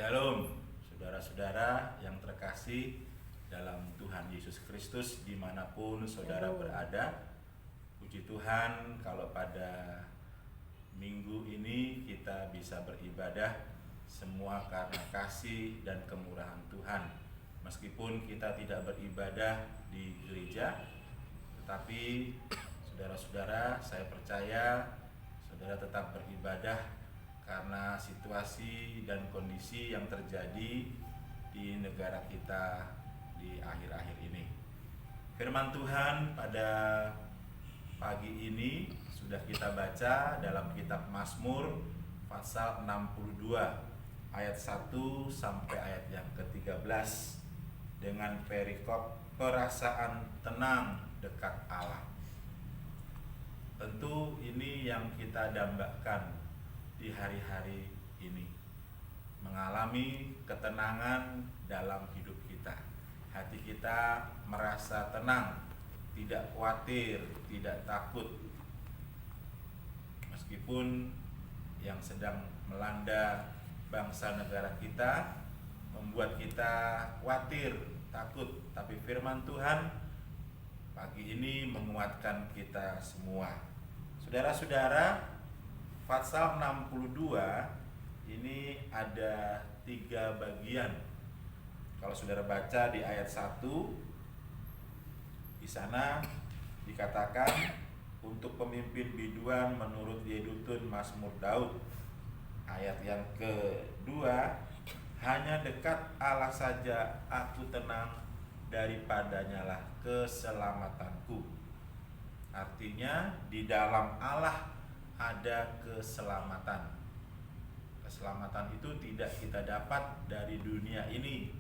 Shalom, saudara-saudara yang terkasih dalam Tuhan Yesus Kristus dimanapun saudara berada. Puji Tuhan kalau pada minggu ini kita bisa beribadah semua karena kasih dan kemurahan Tuhan. Meskipun kita tidak beribadah di gereja, tetapi saudara-saudara, saya percaya saudara tetap beribadah karena situasi dan kondisi yang terjadi di negara kita di akhir-akhir ini. Firman Tuhan pada pagi ini sudah kita baca dalam kitab Mazmur pasal 62 ayat 1 sampai ayat yang ke-13 dengan perikop perasaan tenang dekat Allah. Tentu ini yang kita dambakan di hari-hari ini, mengalami ketenangan dalam hidup kita. Hati kita merasa tenang, tidak khawatir, tidak takut. Meskipun yang sedang melanda bangsa negara kita membuat kita khawatir, takut, tapi firman Tuhan pagi ini menguatkan kita semua. Saudara-saudara, pasal 62 ini ada 3 bagian. Kalau saudara baca di ayat 1, di sana dikatakan untuk pemimpin biduan menurut Yedutun Mazmur Daud. Ayat yang kedua, hanya dekat Allah saja aku tenang, daripadanya lah keselamatanku. Artinya di dalam Allah ada keselamatan. Keselamatan itu tidak kita dapat dari dunia ini,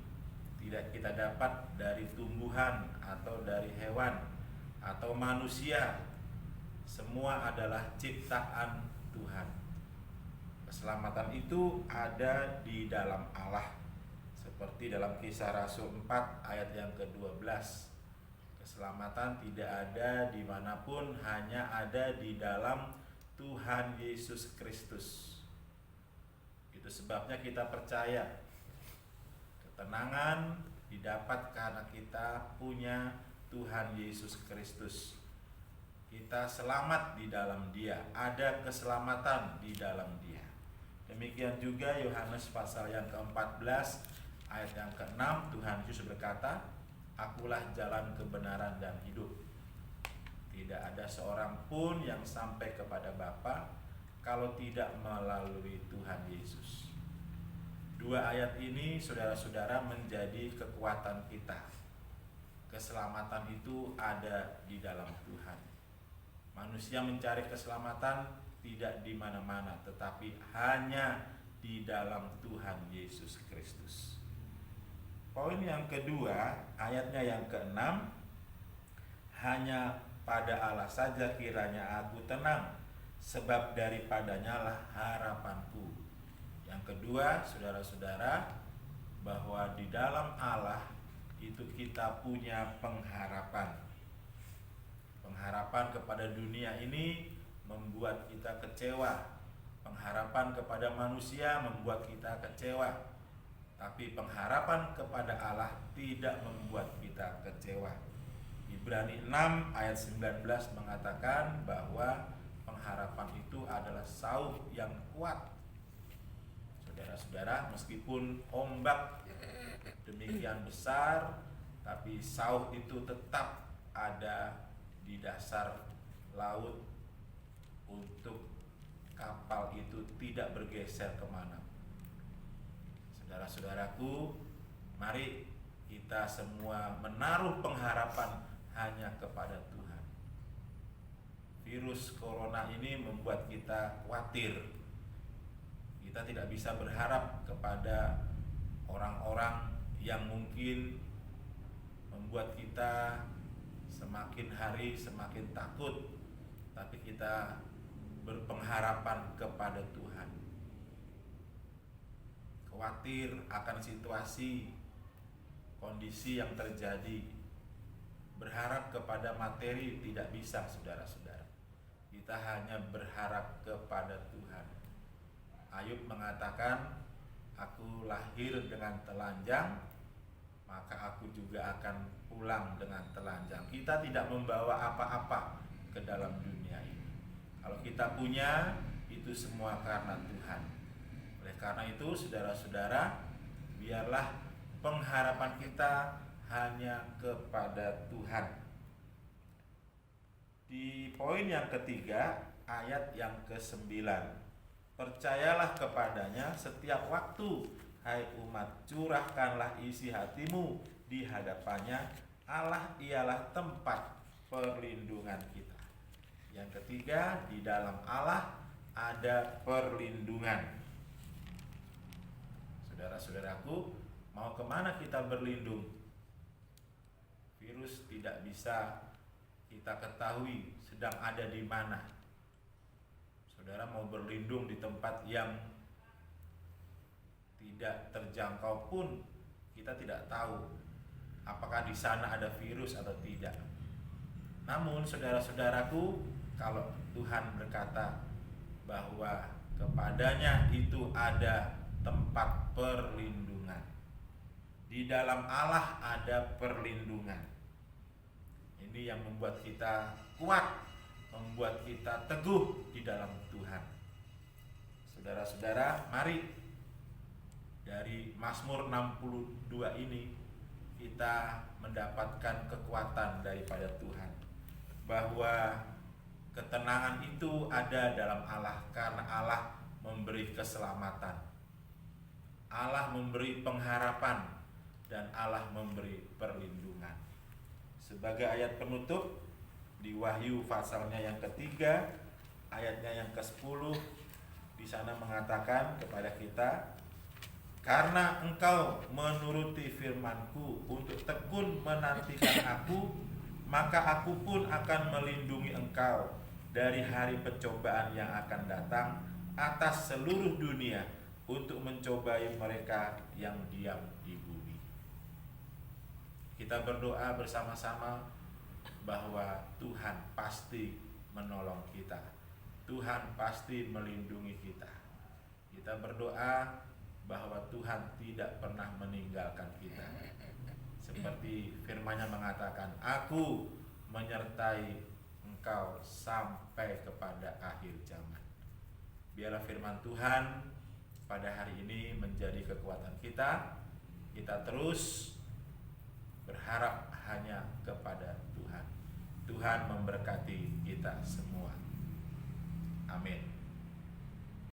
tidak kita dapat dari tumbuhan atau dari hewan atau manusia. Semua adalah ciptaan Tuhan. Keselamatan itu ada di dalam Allah. Seperti dalam Kisah Rasul 4 ayat yang ke-12. Keselamatan tidak ada dimanapun, hanya ada di dalam Tuhan Yesus Kristus. Itu sebabnya kita percaya ketenangan didapat karena kita punya Tuhan Yesus Kristus. Kita selamat di dalam Dia, ada keselamatan di dalam Dia. Demikian juga Yohanes pasal yang ke-14 ayat yang ke-6, Tuhan Yesus berkata, akulah jalan kebenaran dan hidup. Tidak ada seorang pun yang sampai kepada Bapa kalau tidak melalui Tuhan Yesus. 2 ayat ini saudara-saudara menjadi kekuatan kita. Keselamatan itu ada di dalam Tuhan. Manusia mencari keselamatan tidak di mana-mana, tetapi hanya di dalam Tuhan Yesus Kristus. Poin yang kedua, ayatnya yang ke-6, hanya pada Allah saja kiranya aku tenang, sebab daripadanya lah harapanku. Yang kedua, saudara-saudara, bahwa di dalam Allah itu kita punya pengharapan. Pengharapan kepada dunia ini membuat kita kecewa. Pengharapan kepada manusia membuat kita kecewa. Tapi pengharapan kepada Allah tidak membuat kita kecewa. Ibrani 6 ayat 19 mengatakan bahwa pengharapan itu adalah sauh yang kuat. Saudara-saudara, meskipun ombak demikian besar, tapi sauh itu tetap ada di dasar laut untuk kapal itu tidak bergeser kemana. Saudara-saudaraku, mari kita semua menaruh pengharapan hanya kepada Tuhan. Virus corona ini membuat kita khawatir. Kita tidak bisa berharap kepada orang-orang yang mungkin membuat kita semakin hari semakin takut, tapi kita berpengharapan kepada Tuhan. Khawatir akan situasi, kondisi yang terjadi, berharap kepada materi tidak bisa, saudara-saudara. Kita hanya berharap kepada Tuhan. Ayub mengatakan, aku lahir dengan telanjang, maka aku juga akan pulang dengan telanjang. Kita tidak membawa apa-apa ke dalam dunia ini. Kalau kita punya, itu semua karena Tuhan. Oleh karena itu, saudara-saudara, biarlah pengharapan kita hanya kepada Tuhan. Di poin yang ketiga, ayat yang ke-9, percayalah kepadanya setiap waktu, hai umat, curahkanlah isi hatimu di hadapannya. Allah ialah tempat perlindungan kita. Yang ketiga, di dalam Allah ada perlindungan. Saudara-saudaraku, mau kemana kita berlindung? Virus tidak bisa kita ketahui sedang ada di mana. Saudara mau berlindung di tempat yang tidak terjangkau pun, kita tidak tahu apakah di sana ada virus atau tidak. Namun saudara-saudaraku, kalau Tuhan berkata bahwa kepadanya itu ada tempat perlindungan, di dalam Allah ada perlindungan. Ini yang membuat kita kuat, membuat kita teguh di dalam Tuhan. Saudara-saudara, mari dari Mazmur 62 ini kita mendapatkan kekuatan daripada Tuhan, bahwa ketenangan itu ada dalam Allah, karena Allah memberi keselamatan, Allah memberi pengharapan, dan Allah memberi perlindungan. Sebagai ayat penutup, di Wahyu pasalnya yang ketiga, ayatnya yang ke-10, di sana mengatakan kepada kita, karena engkau menuruti firman-Ku untuk tekun menantikan Aku, maka Aku pun akan melindungi engkau dari hari pencobaan yang akan datang atas seluruh dunia, untuk mencobai mereka yang diam di bumi. Kita berdoa bersama-sama bahwa Tuhan pasti menolong kita, Tuhan pasti melindungi kita. Kita berdoa bahwa Tuhan tidak pernah meninggalkan kita. Seperti firman-Nya mengatakan, Aku menyertai engkau sampai kepada akhir zaman. Biarlah firman Tuhan pada hari ini menjadi kekuatan kita. Kita terus berharap hanya kepada Tuhan. Tuhan memberkati kita semua. Amin.